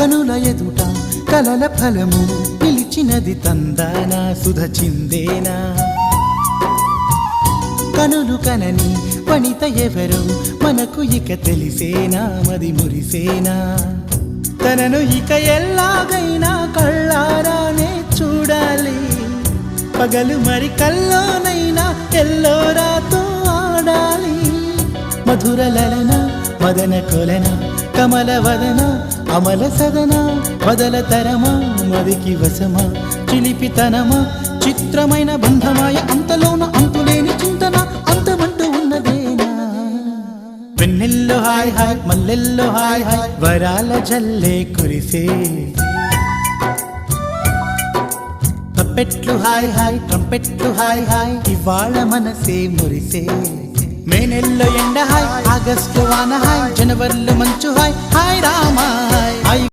కనుల ఎదుట కలల ఫలము పిలిచినది తందానా సుధ చిందేనా కనులు కనని వనిత ఎవరు మనకు ఇక తెలిసేనా మది మురిసేనా తనను ఇక ఎల్లాగైనా కళ్ళారానే చూడాలి పగలు మరి కల్లోనైనా ఎల్లోరాతో ఆడాలి మధుర లలన మదన కొలన కమల వదన అమల సదన వదల తరమా మదికి వశమా చిలిపితనమా చిత్రమైన బంధమాయ అంతలోన అంతులేని చింతన అంతమంటూ ఉన్నదేనా వెన్నెల్లో హాయ్ హాయ్ మల్లెల్లో హాయ్ హాయ్ వరాల జల్లే కురిసే తప్పెట్లు హాయ్ హాయ్ ట్రంపెట్లు హాయ్ హాయ్ ఇవాళ మనసే మురిసే మే నెలలో ఎండ హాయ్ ఆగస్టు వాన హాయ్ జనవరిలో మంచు హాయ్ హాయ్ రామా హాయ్